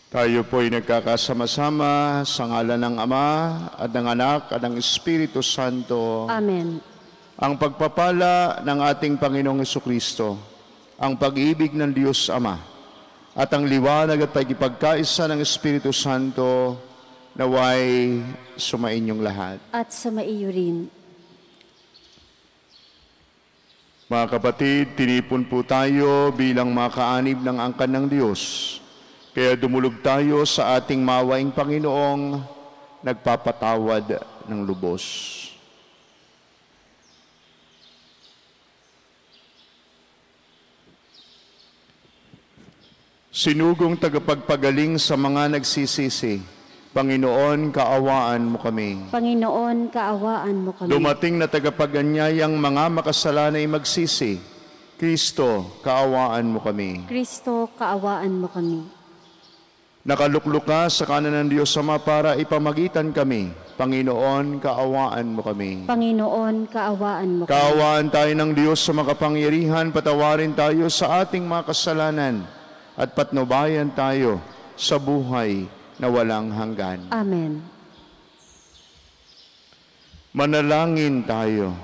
Tayo po'y nagkakasama-sama sa ngalan ng Ama at ng Anak at ng Espiritu Santo. Amen. Ang pagpapala ng ating Panginoong Hesukristo, ang pag-ibig ng Diyos Ama, at ang liwanag at pagkipagkaisa ng Espiritu Santo naway sumainyong lahat. At sumaiyo rin. Mga kapatid, tinipon po tayo bilang mga kaanib ng angkan ng Diyos. Kaya dumulog tayo sa ating mawaing Panginoong nagpapatawad ng lubos. Sinugong tagapagpagaling sa mga nagsisisi, Panginoon, kaawaan mo kami. Panginoon, kaawaan mo kami. Dumating na tagapaganyayang mga makasalanay magsisi, Kristo, kaawaan mo kami. Kristo, kaawaan mo kami. Nakaluklok ka sa kanan ng Diyos Ama para ipamagitan kami. Panginoon, kaawaan mo kami. Panginoon, kaawaan mo kami. Kaawaan tayo ng Diyos sa makapangyarihan, patawarin tayo sa ating mga kasalanan at patnubayan tayo sa buhay na walang hanggan. Amen. Manalangin tayo.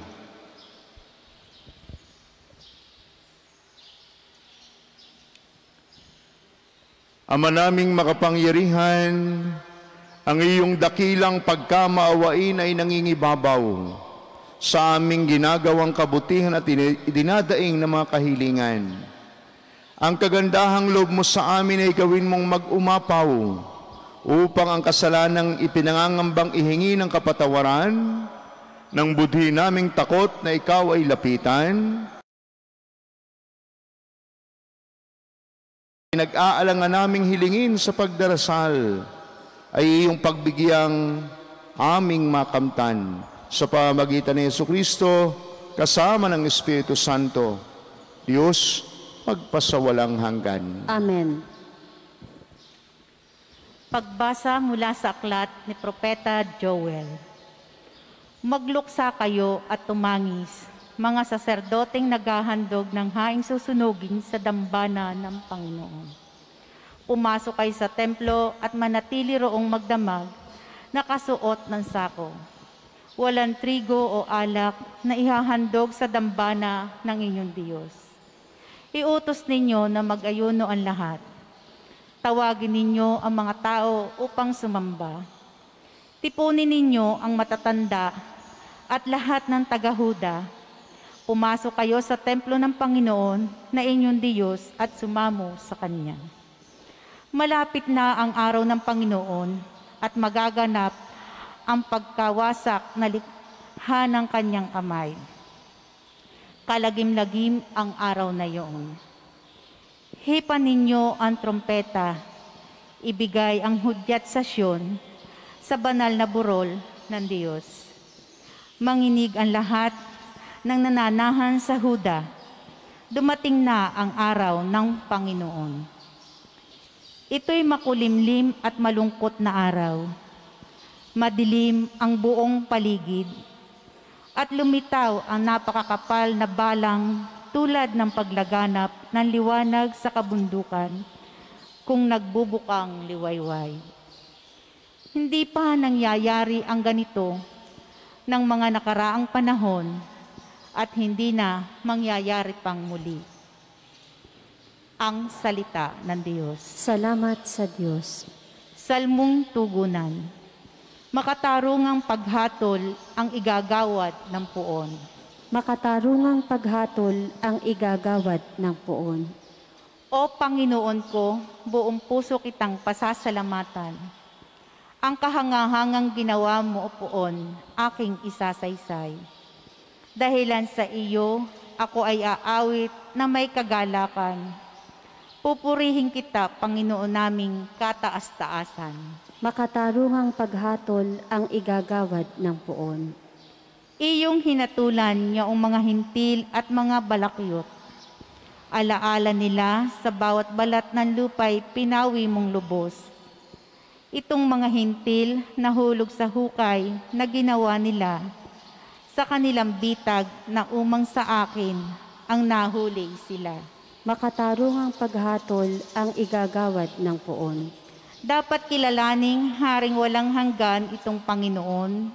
Ama naming makapangyarihan, ang iyong dakilang pagkamaawain ay nangingibabaw sa aming ginagawang kabutihan at idinadaing ng mga kahilingan. Ang kagandahang loob mo sa amin ay gawin mong mag-umapaw upang ang kasalanang ipinangangambang ihingi ng kapatawaran, ng budhi naming takot na ikaw ay lapitan, nag-aalangan naming hilingin sa pagdarasal ay iyong pagbigyang aming makamtan sa pamamagitan ni Hesukristo kasama ng Espiritu Santo, Diyos magpasawalang hanggan. Amen. Pagbasa mula sa aklat ni Propeta Joel. Magluksa kayo at tumangis, mga saserdoteng naghahandog ng haing susunugin sa dambana ng Panginoon. Pumasok kayo sa templo at manatili roong magdamag, nakasuot ng sako. Walang trigo o alak na ihahandog sa dambana ng inyong Diyos. Iutos ninyo na mag-ayuno ang lahat. Tawagin ninyo ang mga tao upang sumamba. Tipunin ninyo ang matatanda at lahat ng taga-Huda. Pumasok kayo sa templo ng Panginoon na inyong Diyos at sumamo sa Kanya. Malapit na ang araw ng Panginoon at magaganap ang pagkawasak na likha ng Kanyang kamay. Kalagim-lagim ang araw na iyon. Hipan ninyo ang trompeta, ibigay ang hudyat sa Siyon, sa banal na burol ng Diyos. Manginig ang lahat ng nananahan sa Huda, dumating na ang araw ng Panginoon. Ito'y makulimlim at malungkot na araw. Madilim ang buong paligid, at lumitaw ang napakakapal na balang tulad ng paglaganap ng liwanag sa kabundukan kung nagbubukang liwayway. Hindi pa nangyayari ang ganito ng mga nakaraang panahon, at hindi na mangyayari pang muli. Ang salita ng Diyos. Salamat sa Diyos. Salmong tugunan. Makatarungang paghatol ang igagawad ng puon. Makatarungang paghatol ang igagawad ng puon. O Panginoon ko, buong puso kitang pasasalamatan. Ang kahangahangang ginawa mo, o puon, aking isasaysay. Dahilan sa iyo, ako ay aawit na may kagalakan. Pupurihin kita, Panginoon naming kataas-taasan. Makatarungang paghatol ang igagawad ng puon. Iyong hinatulan niyaong mga hintil at mga balakyot. Alaala nila sa bawat balat ng lupay pinawi mong lubos. Itong mga hintil nahulog sa hukay na ginawa nila. Sa kanilang bitag na umang sa akin, ang nahuli sila. Makatarungang paghatol ang igagawad ng puon. Dapat kilalaning haring walang hanggan itong Panginoon.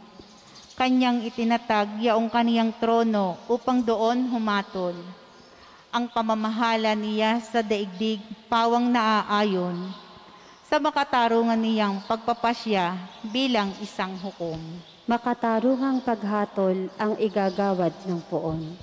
Kanyang itinatag yaong kaniyang trono upang doon humatol. Ang pamamahala niya sa daigdig pawang naaayon, sa makatarungan niyang pagpapasya bilang isang hukom. Makatarungang paghatol ang igagawad ng poon.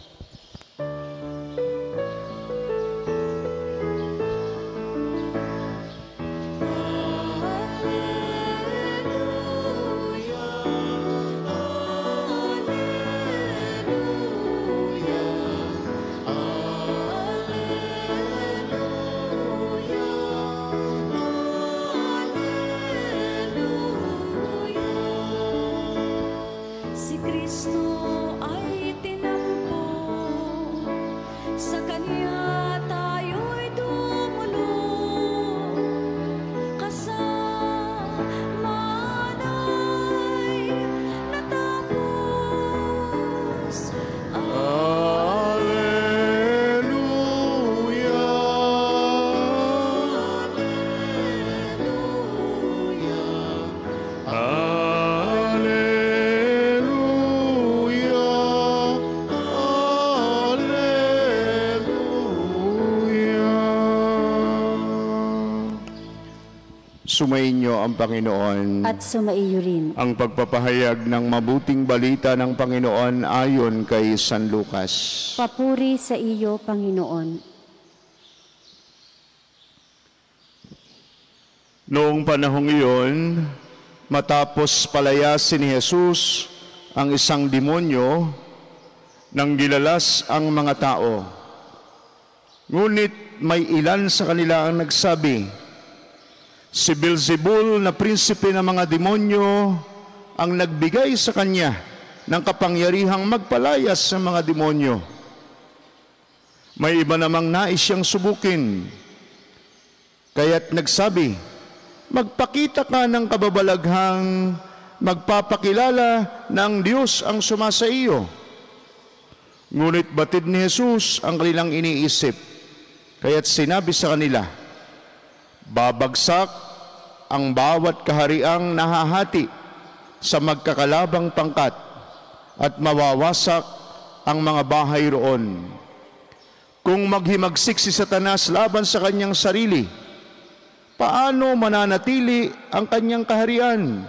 Si Kristo ay tinampo, sa Kanya tayo'y dumulog, kasamaan ay natapos. Sumainyo ang Panginoon. At sumaiyo rin. Ang pagpapahayag ng mabuting balita ng Panginoon ayon kay San Lucas. Papuri sa iyo, Panginoon. Noong panahong iyon, matapos palayasin ni Jesus ang isang demonyo, nang gilalas ang mga tao. Ngunit may ilan sa kanila ang nagsabi, si Beelzebul na prinsipe ng mga demonyo ang nagbigay sa kanya ng kapangyarihang magpalayas sa mga demonyo. May iba namang nais siyang subukin, kaya't nagsabi, magpakita ka ng kababalaghang magpapakilala ng Diyos ang sumasa iyo. Ngunit batid ni Jesus ang kanilang iniisip, kaya't sinabi sa kanila, babagsak ang bawat kahariang nahahati sa magkakalabang pangkat at mawawasak ang mga bahay roon. Kung maghimagsik si Satanas laban sa kanyang sarili, paano mananatili ang kanyang kaharian?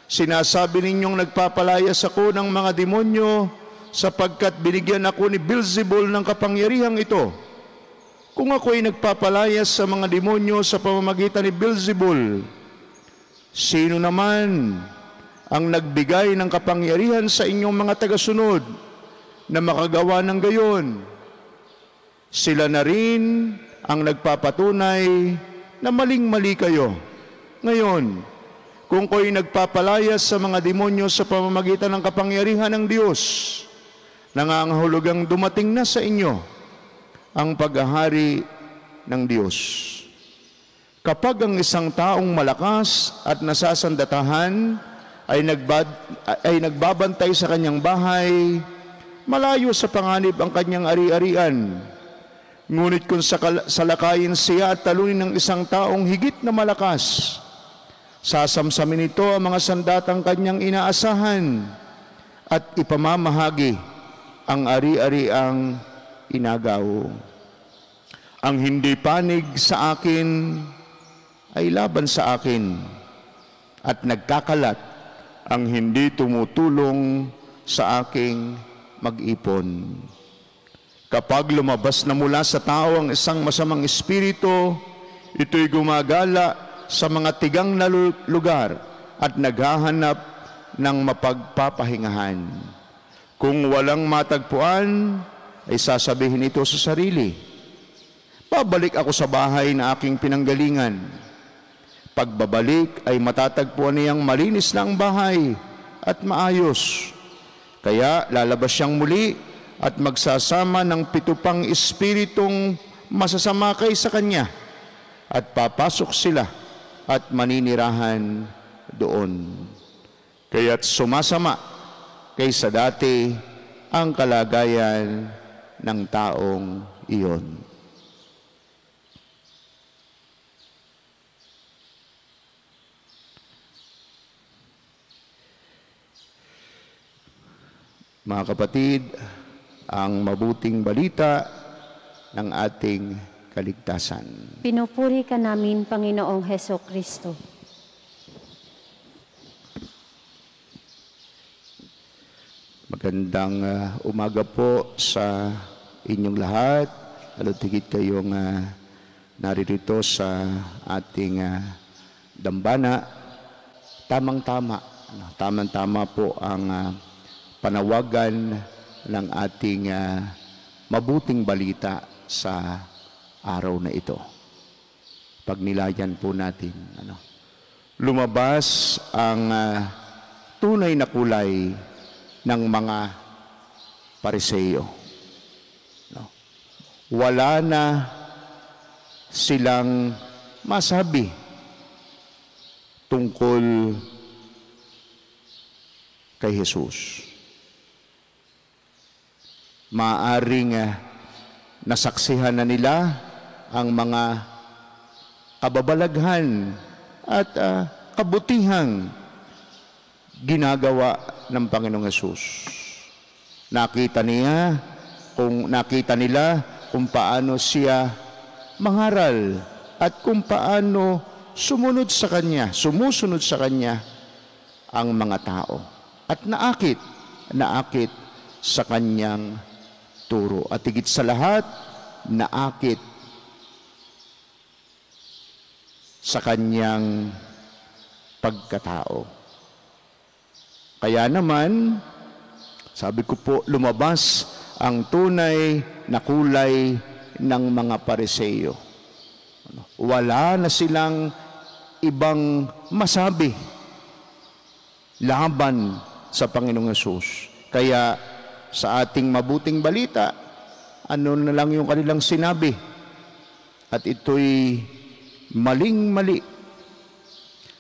Sinasabi ninyong nagpapalayas ako ng mga demonyo sapagkat binigyan ako ni Beelzebul ng kapangyarihang ito. Kung ako'y nagpapalayas sa mga demonyo sa pamamagitan ni Beelzebul, sino naman ang nagbigay ng kapangyarihan sa inyong mga tagasunod na makagawa ng gayon? Sila na rin ang nagpapatunay na maling-mali kayo. Ngayon, kung ako'y nagpapalayas sa mga demonyo sa pamamagitan ng kapangyarihan ng Diyos, nangangahulugang dumating na sa inyo ang paghahari ng Diyos. Kapag ang isang taong malakas at nasasandatahan ay nagbabantay sa kanyang bahay, malayo sa panganib ang kanyang ari-arian. Ngunit kung salakayin siya at talunin ng isang taong higit na malakas, sasamsamin ito ang mga sandatang kanyang inaasahan at ipamamahagi ang ari-ariang inagaw. Ang hindi panig sa akin ay laban sa akin, at nagkakalat ang hindi tumutulong sa aking mag-ipon. Kapag lumabas na mula sa tao ang isang masamang espiritu, ito'y gumagala sa mga tigang na lugar at naghahanap ng mapagpapahingahan. Kung walang matagpuan, ay sasabihin ito sa sarili, babalik ako sa bahay na aking pinanggalingan. Pagbabalik ay matatagpuan niyang malinis na ang bahay at maayos. Kaya lalabas siyang muli at magsasama ng 7 pang espiritong masasama kay sa kanya, at papasok sila at maninirahan doon. Kaya't sumasama kaysa dati ang kalagayan ng taong iyon. Mga kapatid, ang mabuting balita ng ating kaligtasan. Pinupuri ka namin, Panginoong Heso Kristo. Magandang umaga po sa inyong lahat. Lalo't higit kayong naririto sa ating dambana. Tamang-tama. Tamang-tama po ang panawagan ng ating mabuting balita sa araw na ito. Pagnilayan po natin. Lumabas ang tunay na kulay ng mga Pariseo. Wala na silang masabi tungkol kay Jesus. Maaring nasaksihan na nila ang mga kababalaghan at kabutihang ginagawa ng Panginoong Hesus. Nakita nila kung paano siya mangaral at kung paano sumusunod sa Kanya ang mga tao. At naakit sa Kanyang turo. At higit sa lahat, naakit sa Kanyang pagkatao. Kaya naman, sabi ko po, lumabas ang tunay na kulay ng mga Pariseo. Wala na silang ibang masabi laban sa Panginoong Hesus. Kaya sa ating mabuting balita, ano na lang yung kanilang sinabi. At ito'y maling-mali.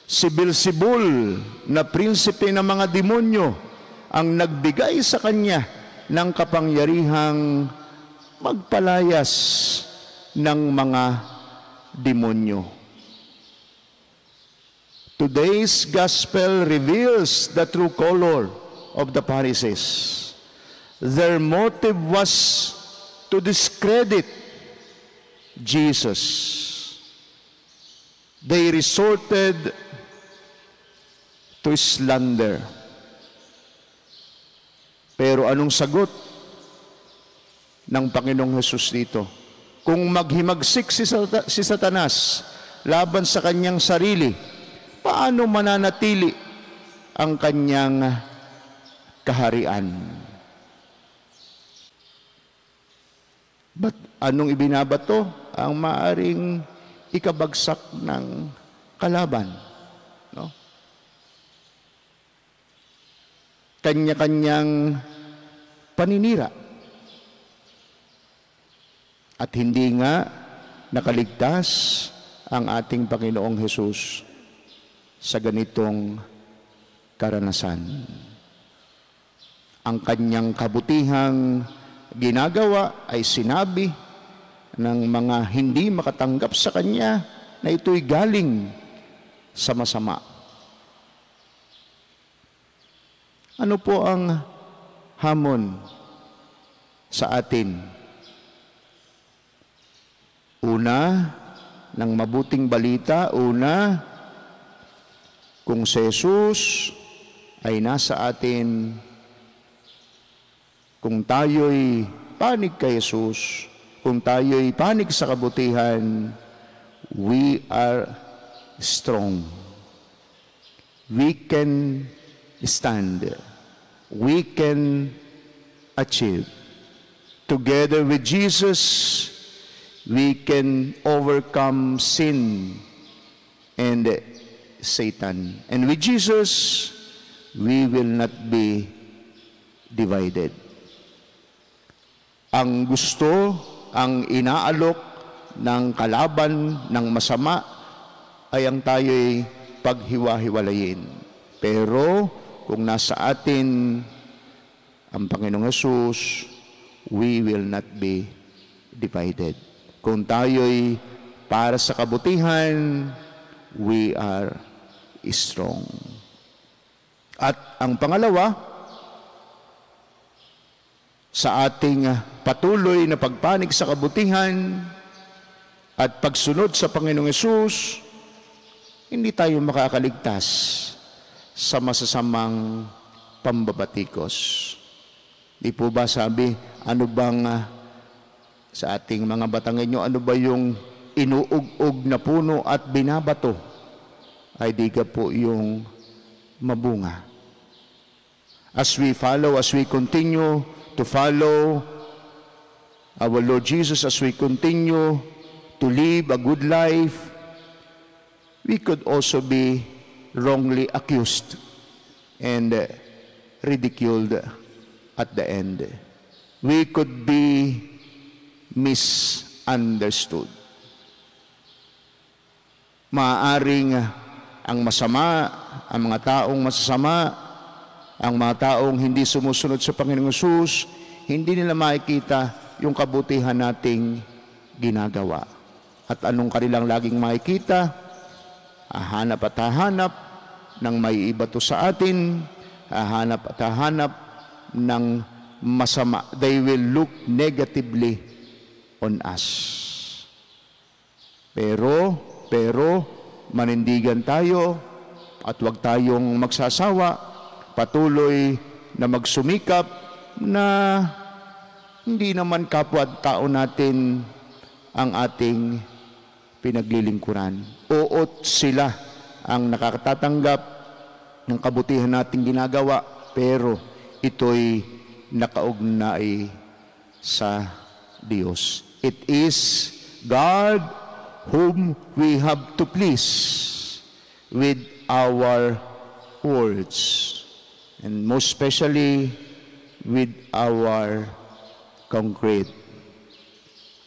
Si Beelzebul na prinsipe ng mga demonyo ang nagbigay sa kanya ng kapangyarihang magpalayas ng mga demonyo. Today's gospel reveals the true color of the Pharisees. Their motive was to discredit Jesus. They resorted to slander. Pero anong sagot ng Panginoong Hesus dito? Kung maghimagsik si Satanas laban sa kanyang sarili, paano mananatili ang kanyang kaharian? But anong ibinabato ang maaring ikabagsak ng kalaban? No? Kanya-kanyang paninira. At hindi nga nakaligtas ang ating Panginoong Hesus sa ganitong karanasan. Ang kanyang kabutihang ginagawa ay sinabi ng mga hindi makatanggap sa kanya na ito'y galing sa masama. Ano po ang hamon sa atin? Una, ng mabuting balita, kung si Jesus ay nasa atin, kung tayo'y panig kay Jesus, kung tayo'y panig sa kabutihan, we are strong. We can stand. We can achieve. Together with Jesus, we can overcome sin and Satan. And with Jesus, we will not be divided. Ang gusto, ang inaalok ng kalaban ng masama ay ang tayo'y paghiwa-hiwalayin. Pero kung nasa atin ang Panginoong Hesus, we will not be divided. Kung tayo'y para sa kabutihan, we are strong. At ang pangalawa, sa ating patuloy na pagpanig sa kabutihan at pagsunod sa Panginoong Hesus, hindi tayo makakaligtas sa masasamang pambabatikos. Di po ba sabi, ano bang sa ating mga Batangueño, ano ba yung inuug-ug na puno at binabato? Ay di ka po yung mabunga. As we continue to follow our Lord Jesus, as we continue to live a good life, we could also be wrongly accused and ridiculed at the end. We could be misunderstood. Maaaring ang masama, ang mga taong masasama, ang mga taong hindi sumusunod sa Panginoong Hesus, hindi nila makikita yung kabutihan nating ginagawa. At anong kanilang laging makikita? Hahanap at hahanap ng may ibato sa atin, hahanap at hahanap ng masama. They will look negatively on us. Pero manindigan tayo at huwag tayong magsasawa, patuloy na magsumikap na hindi naman kapwa-tao natin ang ating pinaglilingkuran. Oo, sila ang nakatatanggap ng kabutihan nating ginagawa, pero ito'y nakaugnay sa Diyos. It is God whom we have to please with our words, and most especially with our concrete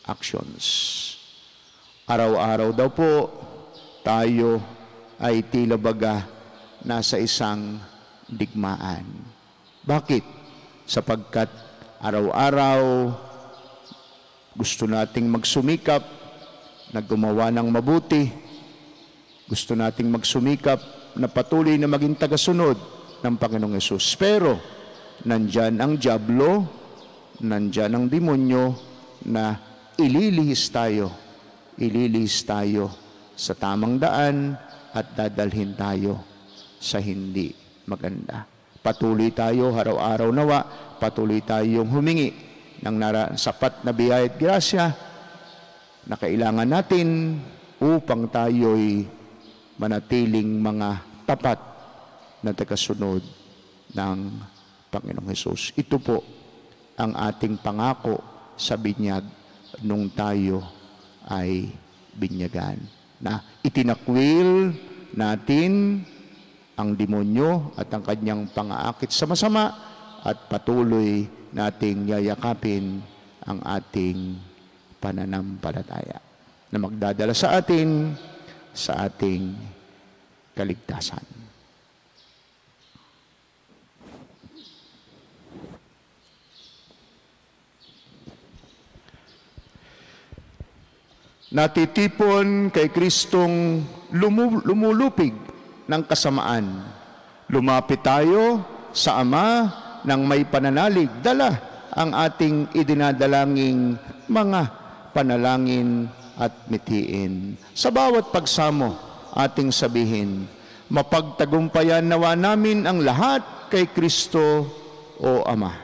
actions. Araw-araw daw po, tayo ay tila baga nasa isang digmaan. Bakit? Sapagkat araw-araw gusto nating magsumikap na gumawa ng mabuti. Gusto nating magsumikap na patuloy na maging tagasunod ng Panginoong Hesus. Pero nandyan ang dyablo, nandyan ang demonyo na ililihis tayo sa tamang daan at dadalhin tayo sa hindi maganda. Patuloy tayo araw-araw nawa, patuloy tayong humingi ng sapat na biyaya at grasya na kailangan natin upang tayo'y manatiling mga tapat na tagasunod ng Panginoong Hesus. Ito po ang ating pangako sa binyag nung tayo ay binyagan, na itinakwil natin ang demonyo at ang kanyang pang-aakit sa masama at patuloy nating yayakapin ang ating pananampalataya na magdadala sa atin sa ating kaligtasan. Natitipon kay Kristong lumulupig ng kasamaan. Lumapit tayo sa Ama ng may pananalig. Dala ang ating idinadalangin mga panalangin at mitiin. Sa bawat pagsamo, ating sabihin, mapagtagumpayan nawa namin ang lahat kay Kristo o Ama.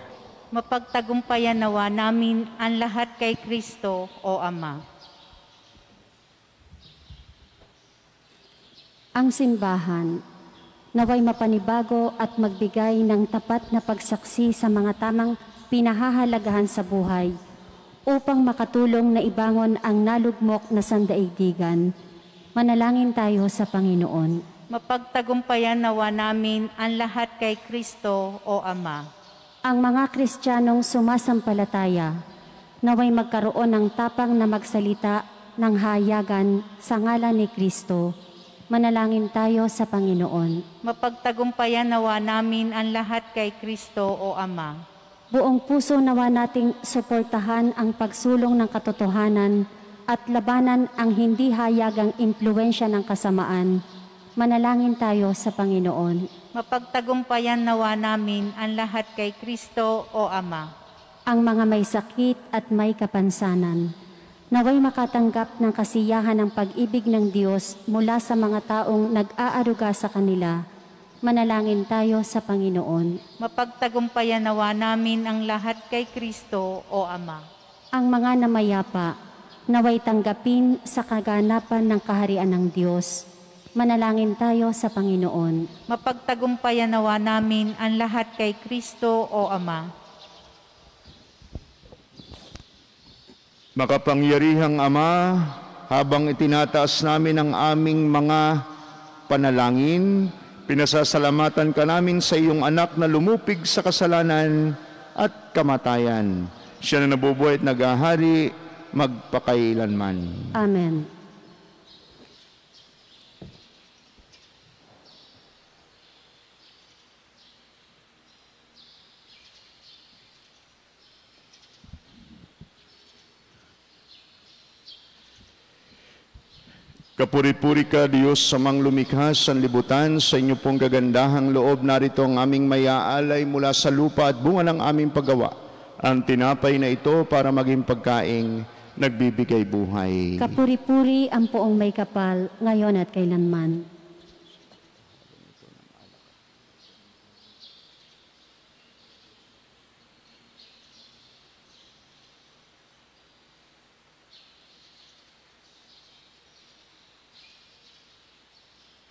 Mapagtagumpayan nawa namin ang lahat kay Kristo o Ama. Ang simbahan, naway mapanibago at magbigay ng tapat na pagsaksi sa mga tamang pinahahalagahan sa buhay upang makatulong na ibangon ang nalugmok na sandaigdigan. Manalangin tayo sa Panginoon. Mapagtagumpayan nawa namin ang lahat kay Kristo o Ama. Ang mga Kristiyanong sumasampalataya, naway magkaroon ng tapang na magsalita ng hayagan sa ngalan ni Kristo. Manalangin tayo sa Panginoon. Mapagtagumpayan nawa namin ang lahat kay Kristo o Ama. Buong puso nawa nating suportahan ang pagsulong ng katotohanan at labanan ang hindi hayagang impluwensya ng kasamaan. Manalangin tayo sa Panginoon. Mapagtagumpayan nawa namin ang lahat kay Kristo o Ama. ang mga may sakit at may kapansanan. Naway makatanggap ng kasiyahan ng pag-ibig ng Diyos mula sa mga taong nag-aaruga sa kanila. Manalangin tayo sa Panginoon. Mapagtagumpayan nawa namin ang lahat kay Kristo, o Ama. Ang mga namayapa, naway tanggapin sa kaganapan ng kaharian ng Diyos. Manalangin tayo sa Panginoon. Mapagtagumpayan nawa namin ang lahat kay Kristo, o Ama. Makapangyarihang Ama, habang itinataas namin ang aming mga panalangin, pinasasalamatan ka namin sa iyong anak na lumupig sa kasalanan at kamatayan. Siya na nabubuhay at naghahari magpakailanman. Amen. Kapuri-puri ka, Diyos, sa lumikha sa libutan, sa inyo pong gagandahang loob, narito ang aming mayaalay mula sa lupa at bunga ng aming paggawa. Ang tinapay na ito para maging pagkaing nagbibigay buhay. Kapuri-puri ang poong may kapal, ngayon at kailanman.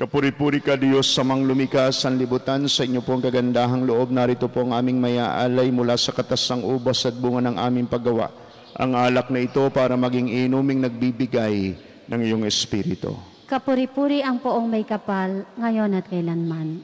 Kapuri-puri ka, Diyos, sa lumikha sa libutan, sa inyo pong kagandahang loob, narito po ang aming mayaalay mula sa katas ng ubas at bunga ng aming paggawa. Ang alak na ito para maging inuming nagbibigay ng iyong Espiritu. Kapuri-puri ang poong may kapal, ngayon at kailanman.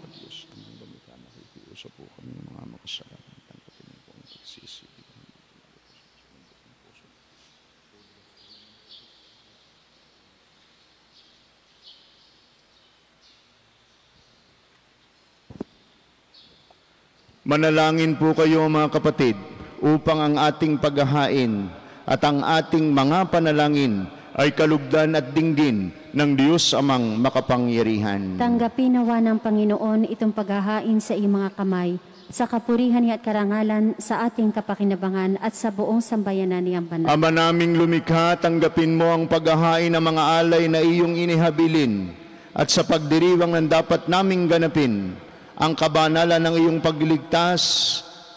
Manalangin po kayo, mga kapatid, upang ang ating paghahain at ang ating mga panalangin ay kalugdan at dinggin ng Diyos Amang makapangyarihan. Tanggapin nawa ng Panginoon itong paghahain sa iyong mga kamay, sa kapurihan niya at karangalan, sa ating kapakinabangan at sa buong sambayanan niyang banal. Ama naming lumikha, tanggapin mo ang paghahain ng mga alay na iyong inihabilin at sa pagdiriwang ng dapat naming ganapin, ang kabanalan ng iyong pagliligtas,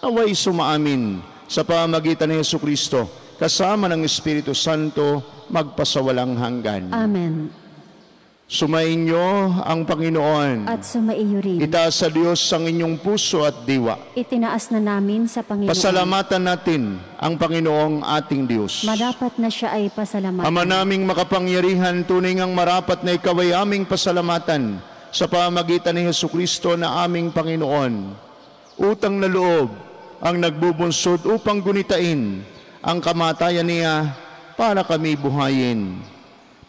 naway sumaamin sa pamamagitan ni Jesucristo, kasama ng Espiritu Santo, magpasawalang hanggan. Amen. Sumainyo ang Panginoon. At sumaiyo rin. Itaas sa Diyos ang inyong puso at diwa. Itinaas na namin sa Panginoon. Pasalamatan natin ang Panginoong ating Diyos. Madapat na siya ay pasalamatan. Ama naming makapangyarihan, tunay ngang marapat na ikaw ay aming pasalamatan sa pamamagitan ni Jesucristo na aming Panginoon. Utang na loob ang nagbubunsod upang gunitain ang kamatayan niya para kami buhayin.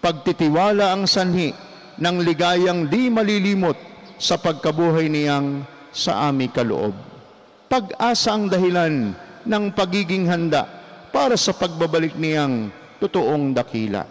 Pagtitiwala ang sanhi ng ligayang di malilimot sa pagkabuhay niyang sa aming kaloob. Pag-asa ang dahilan ng pagiging handa para sa pagbabalik niyang totoong dakila.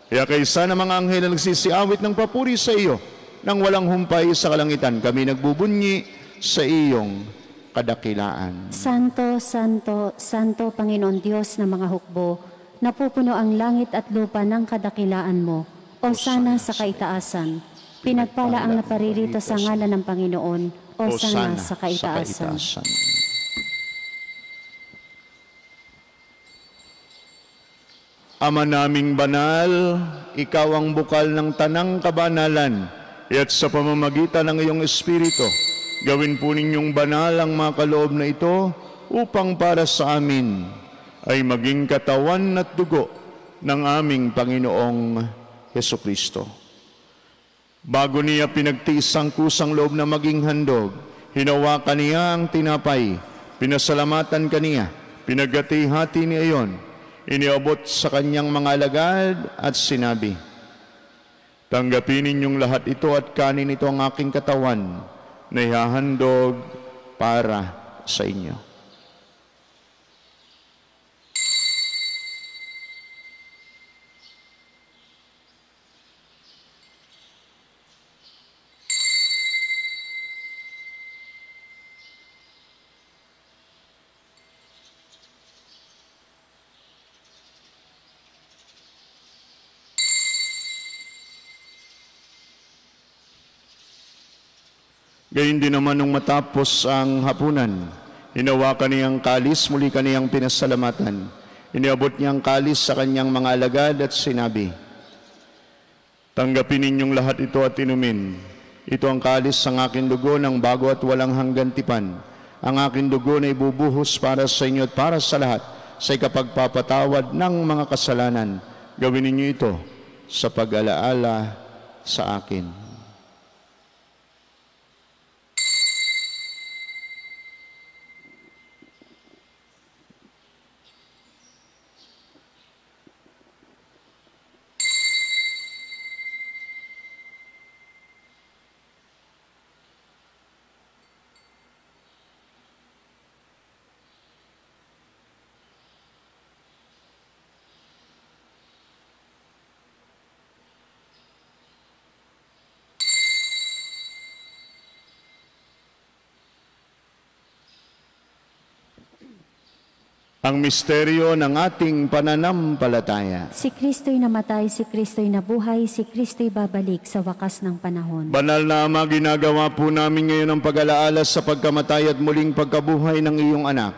Kaya kaysa na mga anghel na nagsisiawit ng papuri sa iyo, nang walang humpay sa kalangitan, kami nagbubunyi sa iyong kadakilaan. Santo, Santo, Santo, Panginoon Diyos ng mga hukbo, napupuno ang langit at lupa ng kadakilaan mo. O sana sa kaitaasan. Pinagpala ang naparirito sa ngalan ng Panginoon. O sana sa kaitaasan. Ama naming banal, ikaw ang bukal ng tanang kabanalan, at sa pamamagitan ng iyong Espiritu, gawin po ninyong banal ang mga kaloob na ito upang para sa amin ay maging katawan at dugo ng aming Panginoong Jesucristo. Bago niya pinagtiis ang kusang loob na maging handog, hinawakan niya ang tinapay, pinasalamatan kaniya, pinagati-hati niya iyon, iniabot sa kanyang mga alagad at sinabi, tanggapin ninyong lahat ito at kanin ito ang aking katawan na ihahandog para sa inyo. Gayun din naman nung matapos ang hapunan, hinawakan niyang kalis, muli kaniyang pinasalamatan. Iniabot niyang kalis sa kanyang mga alagad at sinabi, "Tanggapin ninyong lahat ito at inumin. Ito ang kalis ng aking dugo ng bago at walang hanggan tipan. Ang aking dugo na ibubuhos para sa inyo at para sa lahat sa ikapagpapatawad ng mga kasalanan. Gawin ninyo ito sa pag-alaala sa akin." Ang misteryo ng ating pananampalataya. Si Kristo'y namatay, si Kristo'y nabuhay, si Kristo'y babalik sa wakas ng panahon. Banal na Ama, ginagawa po namin ngayon ang pag-alaala sa pagkamatay at muling pagkabuhay ng iyong anak.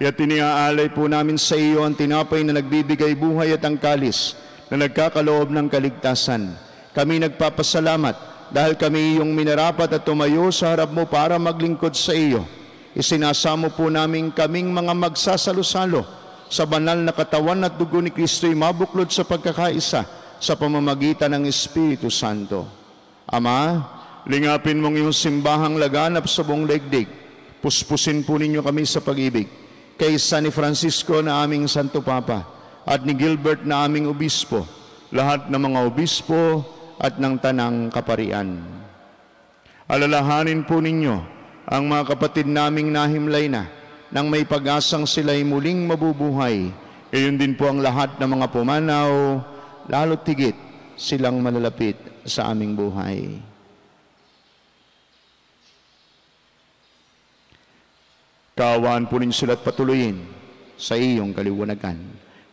Kaya tiniaalay po namin sa iyo ang tinapay na nagbibigay buhay at ang kalis na nagkakaloob ng kaligtasan. Kami nagpapasalamat dahil kami iyong minarapat at tumayo sa harap mo para maglingkod sa iyo. Isinasamo po namin kaming mga magsasalo-salo sa banal na katawan at dugo ni Kristo'y mabuklod sa pagkakaisa sa pamamagitan ng Espiritu Santo. Ama, lingapin mong iyong simbahang laganap sa buong daigdig. Puspusin po ninyo kami sa pag-ibig. Kay San Francisco na aming Santo Papa at ni Gilbert na aming obispo, lahat ng mga obispo at ng tanang kaparian. Alalahanin po ninyo ang mga kapatid naming nahimlay na nang may pag-asang sila'y muling mabubuhay. Iyon din po ang lahat ng mga pumanaw, lalo't higit silang malalapit sa aming buhay. Kaawaan po ninyo sila't patuloyin sa iyong kaliwanagan.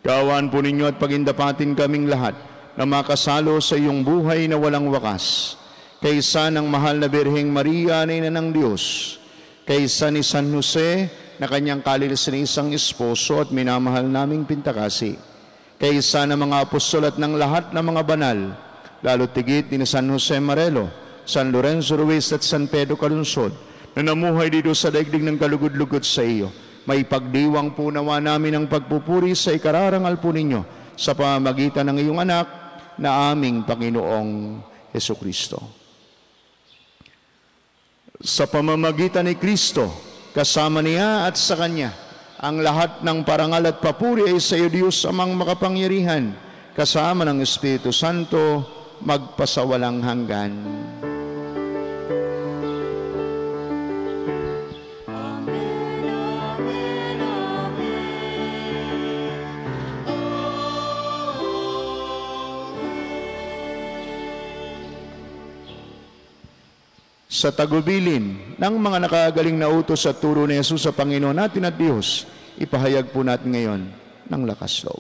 Kaawaan po ninyo at pagindapatin kaming lahat na makasalo sa iyong buhay na walang wakas. Kaysa ng mahal na Birheng Maria na Ina ng Diyos, kaysa ni San Jose na kanyang kalilisan esposo at minamahal naming pintakasi, kaysa ng mga apostol at ng lahat ng mga banal, lalo tigit ni San Jose Marelo, San Lorenzo Ruiz at San Pedro Calunsod, na namuhay dito sa daigdig ng kalugod-lugod sa iyo. May pagdiwang po nawa namin ang pagpupuri sa ikararangal po ninyo sa pamamagitan ng iyong anak na aming Panginoong Hesukristo. Sa pamamagitan ni Kristo, kasama niya at sa Kanya, ang lahat ng parangal at papuri ay sa iyo, Diyos amang makapangyarihan, kasama ng Espiritu Santo, magpasawalang hanggan. Sa tagubilin ng mga nakagaling na utos at turo ni Jesus sa Panginoon natin at Diyos, ipahayag po natin ngayon ng lakas loob.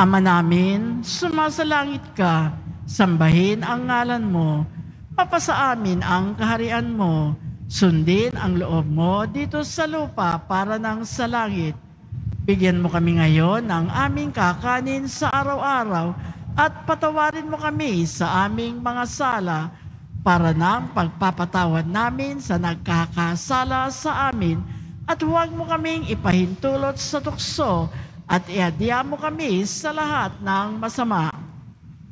Ama namin, sumasalangit ka, sambahin ang ngalan mo, mapasa amin ang kaharian mo, sundin ang loob mo dito sa lupa para nang sa langit. Bigyan mo kami ngayon ng aming kakanin sa araw-araw at patawarin mo kami sa aming mga sala, para ng pagpapatawad namin sa nagkakasala sa amin, at huwag mo kaming ipahintulot sa tukso at iadya mo kami sa lahat ng masama.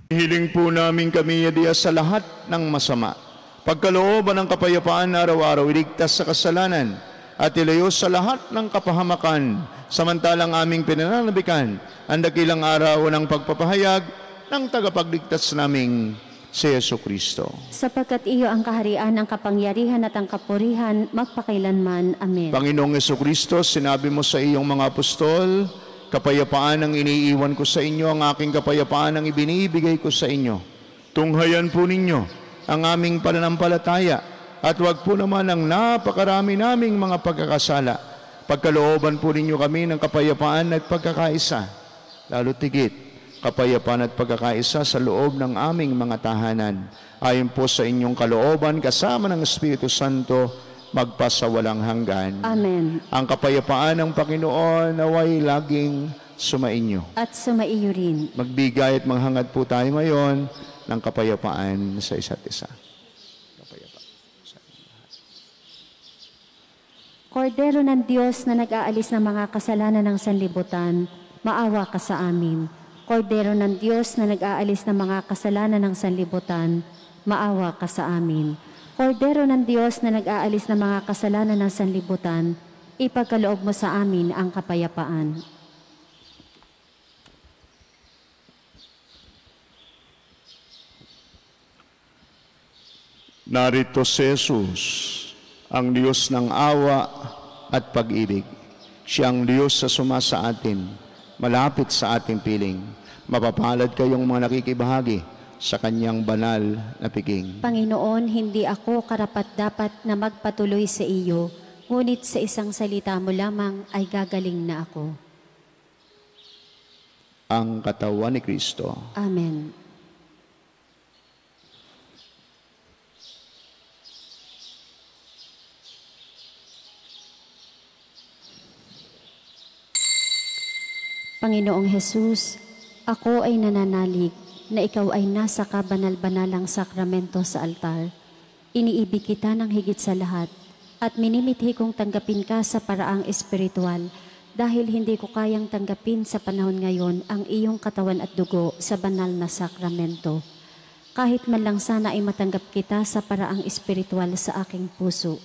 Hiling po namin kami iadya sa lahat ng masama. Pagkalooban ng kapayapaan na araw-araw, iligtas sa kasalanan at ilayo sa lahat ng kapahamakan, samantalang aming pinananabikan ang dakilang araw ng pagpapahayag ng tagapagligtas naming si Jesucristo. Sapagkat iyo ang kaharian, ang kapangyarihan at ang kapurihan, magpakailanman. Amen. Panginoong Jesucristo, sinabi mo sa iyong mga apostol, kapayapaan ang iniiwan ko sa inyo, ang aking kapayapaan ang ibinibigay ko sa inyo. Tunghayan po ninyo ang aming pananampalataya at wag po naman ang napakarami naming mga pagkakasala. Pagkalooban po ninyo kami ng kapayapaan at pagkakaisa. Lalo tigit, kapayapaan at pagkakaisa sa loob ng aming mga tahanan. Ayon po sa inyong kalooban, kasama ng Espiritu Santo, magpasawalang hanggan. Amen. Ang kapayapaan ng Panginoon naway laging sumainyo. At sumaiyo rin. Magbigay at manghangad po tayo ngayon ng kapayapaan sa isa't isa. Kordero ng Diyos na nag-aalis ng mga kasalanan ng sanlibutan, maawa ka sa amin. Kordero ng Diyos na nag-aalis ng mga kasalanan ng sanlibutan, maawa ka sa amin. Kordero ng Diyos na nag-aalis ng mga kasalanan ng sanlibutan, ipagkaloob mo sa amin ang kapayapaan. Narito si Jesus, ang Diyos ng awa at pag-ibig. Siya ang Diyos sa sumasa atin, malapit sa ating piling. Mapapalad kayong mga nakikibahagi sa kanyang banal na piging. Panginoon, hindi ako karapat-dapat na magpatuloy sa iyo, ngunit sa isang salita mo lamang ay gagaling na ako. Ang katawan ni Kristo. Amen. Panginoong Hesus, ako ay nananalig na ikaw ay nasa kabanal-banalang sakramento sa altar. Iniibig kita ng higit sa lahat at minimithi kong tanggapin ka sa paraang espiritual dahil hindi ko kayang tanggapin sa panahon ngayon ang iyong katawan at dugo sa banal na sakramento. Kahit man lang sana ay matanggap kita sa paraang espiritual sa aking puso.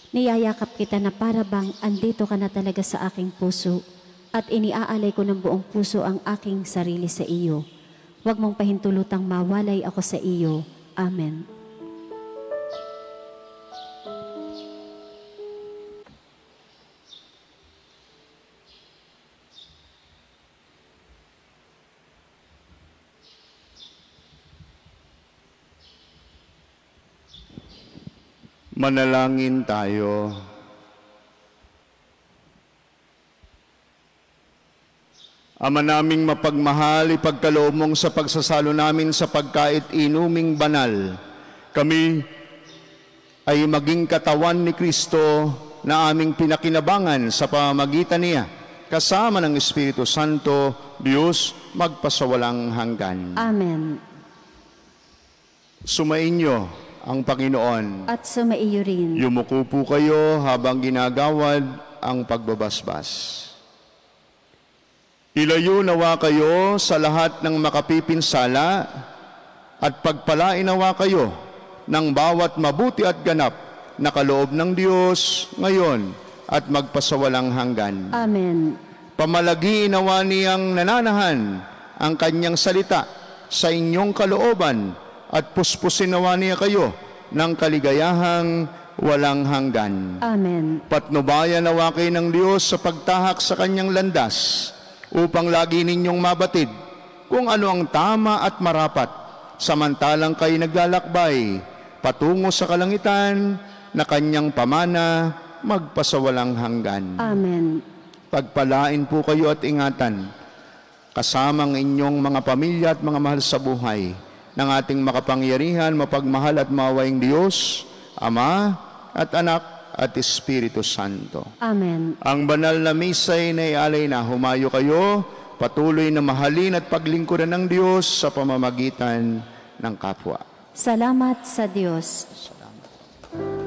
Niyayakap kita na para bang andito ka na talaga sa aking puso at iniaalay ko ng buong puso ang aking sarili sa iyo. Huwag mong pahintulutang mawalay ako sa iyo. Amen. Manalangin tayo. Ama naming mapagmahal, ipagkaloob mong sa pagsasalo namin sa pagkait inuming banal, kami ay maging katawan ni Kristo na aming pinakinabangan sa pamamagitan niya, kasama ng Espiritu Santo, Diyos, magpasawalang hanggan. Amen. Sumainyo ang Panginoon. At sumaiyo rin. Yumuko po kayo habang ginagawad ang pagbabasbas. Ilayo nawa kayo sa lahat ng makapipinsala at pagpalain nawa kayo ng bawat mabuti at ganap na kaloob ng Diyos ngayon at magpasawalang hanggan. Amen. Pamalagi nawa niyang nananahan ang kanyang salita sa inyong kalooban at puspusin nawa niya kayo ng kaligayahang walang hanggan. Amen. Patnubayan nawa kayo ng Diyos sa pagtahak sa kanyang landas upang lagi ninyong mabatid kung ano ang tama at marapat, samantalang kayo naglalakbay patungo sa kalangitan na kanyang pamana magpasawalang hanggan. Amen. Pagpalain po kayo at ingatan, kasamang inyong mga pamilya at mga mahal sa buhay, ng ating makapangyarihan, mapagmahal at mawaing Diyos, Ama at Anak, at Espiritu Santo. Amen. Ang banal na misa'y naialay na, humayo kayo, patuloy na mahalin at paglingkuran ng Diyos sa pamamagitan ng kapwa. Salamat sa Diyos. Salamat.